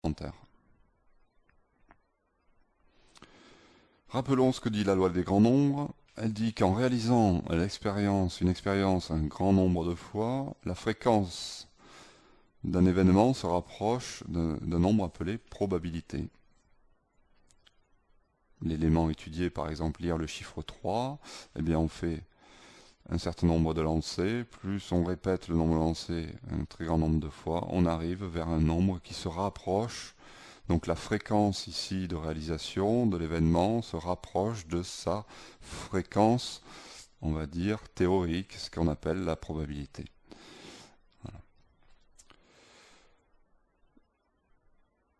supplémentaire. Rappelons ce que dit la loi des grands nombres. Elle dit qu'en réalisant une expérience un grand nombre de fois, la fréquence d'un événement se rapproche d'un nombre appelé probabilité. L'élément étudié, par exemple, lire le chiffre 3, eh bien on fait un certain nombre de lancers, plus on répète le nombre de lancers un très grand nombre de fois, on arrive vers un nombre qui se rapproche. Donc la fréquence ici de réalisation de l'événement se rapproche de sa fréquence, on va dire, théorique, ce qu'on appelle la probabilité. Voilà.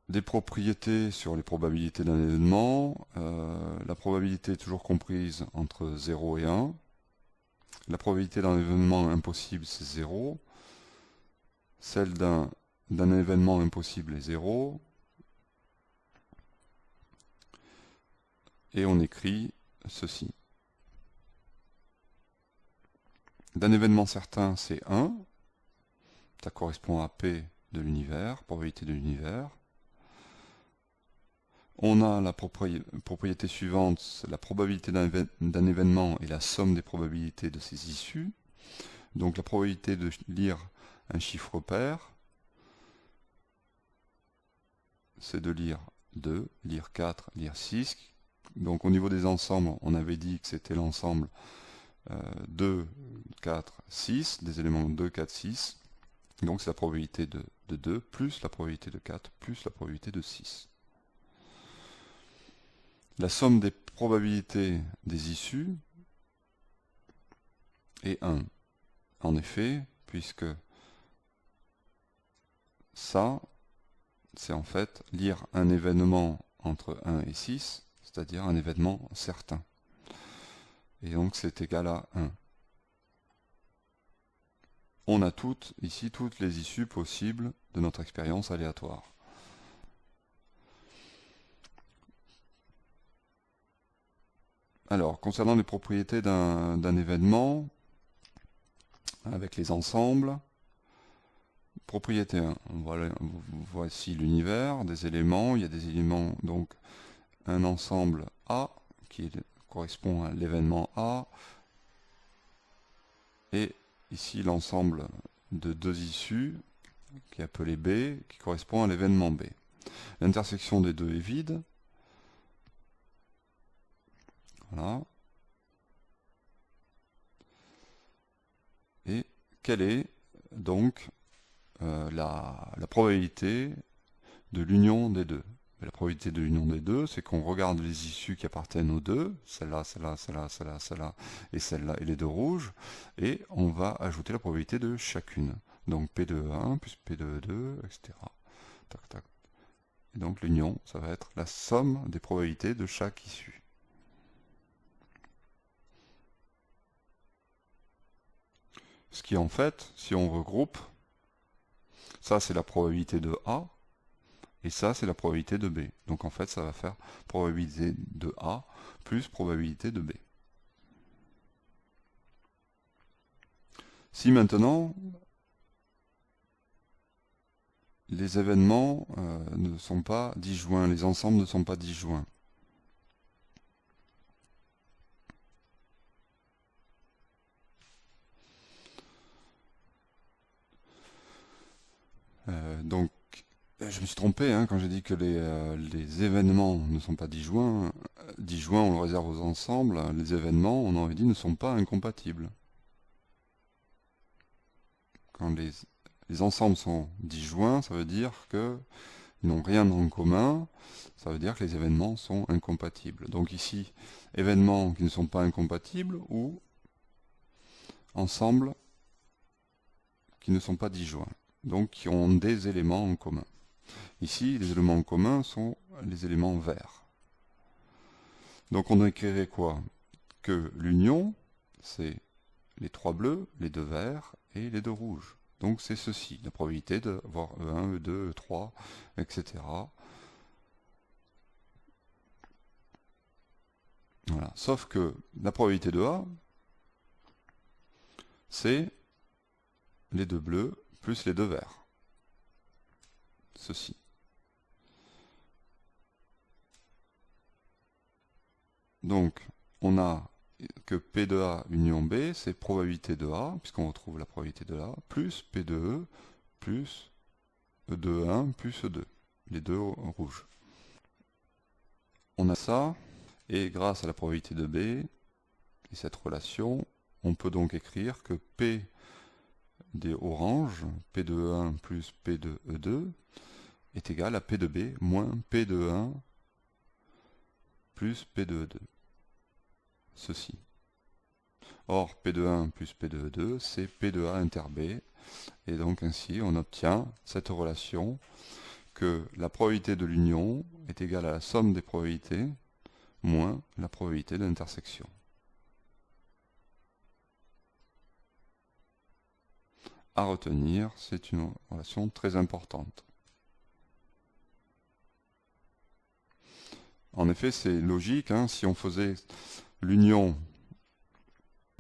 Des propriétés sur les probabilités d'un événement. La probabilité est toujours comprise entre 0 et 1. La probabilité d'un événement impossible, c'est 0. Celle d'un événement impossible est 0. Et on écrit ceci. D'un événement certain, c'est 1. Ça correspond à P de l'univers, probabilité de l'univers. On a la propriété suivante, la probabilité d'un événement et la somme des probabilités de ses issues. Donc la probabilité de lire un chiffre pair, c'est de lire 2, lire 4, lire 6. Donc au niveau des ensembles, on avait dit que c'était l'ensemble 2, 4, 6, des éléments 2, 4, 6. Donc c'est la probabilité de 2 plus la probabilité de 4 plus la probabilité de 6. La somme des probabilités des issues est 1. En effet, puisque ça, c'est en fait lire un événement entre 1 et 6, c'est-à-dire un événement certain. Et donc c'est égal à 1. On a ici toutes les issues possibles de notre expérience aléatoire. Alors, concernant les propriétés d'un événement, avec les ensembles, propriété 1, voici l'univers, des éléments, il y a des éléments, donc un ensemble A, qui correspond à l'événement A, et ici l'ensemble de deux issues, qui est appelé B, qui correspond à l'événement B. L'intersection des deux est vide. Voilà. Et quelle est donc la probabilité de l'union des deux? La probabilité de l'union des deux, c'est qu'on regarde les issues qui appartiennent aux deux, celle-là, celle-là, celle-là, celle-là, celle-là, et celle-là, et les deux rouges, et on va ajouter la probabilité de chacune. Donc P de 1 plus P de 2, etc. Tac, tac. Et donc l'union, ça va être la somme des probabilités de chaque issue. Ce qui en fait, si on regroupe, ça c'est la probabilité de A, et ça c'est la probabilité de B. Donc en fait ça va faire probabilité de A plus probabilité de B. Si maintenant les événements ne sont pas disjoints, les ensembles ne sont pas disjoints, donc je me suis trompé quand j'ai dit que les événements ne sont pas disjoints. Disjoints, on le réserve aux ensembles. Les événements, on aurait dit, ne sont pas incompatibles. Quand les ensembles sont disjoints, ça veut dire qu'ils n'ont rien en commun. Ça veut dire que les événements sont incompatibles. Donc ici, événements qui ne sont pas incompatibles ou ensembles qui ne sont pas disjoints. Donc qui ont des éléments en commun. Ici, les éléments communs sont les éléments verts. Donc on écrirait quoi? Que l'union, c'est les trois bleus, les deux verts et les deux rouges. Donc c'est ceci, la probabilité d'avoir E1, E2, E3, etc. Voilà. Sauf que la probabilité de A, c'est les deux bleus plus les deux verts. Ceci. Donc, on a que P de A union B, c'est probabilité de A, puisqu'on retrouve la probabilité de A, plus P de E, plus E de 1, plus E2, les deux rouges. On a ça, et grâce à la probabilité de B, et cette relation, on peut donc écrire que P des oranges, P de E1 plus P de E2, est égal à P de B moins P de 1 plus P de E2. Ceci. Or, P de 1 plus P de 2, c'est P de A inter B. Et donc ainsi, on obtient cette relation que la probabilité de l'union est égale à la somme des probabilités moins la probabilité d'intersection. À retenir, c'est une relation très importante. En effet, c'est logique, hein, si on faisait l'union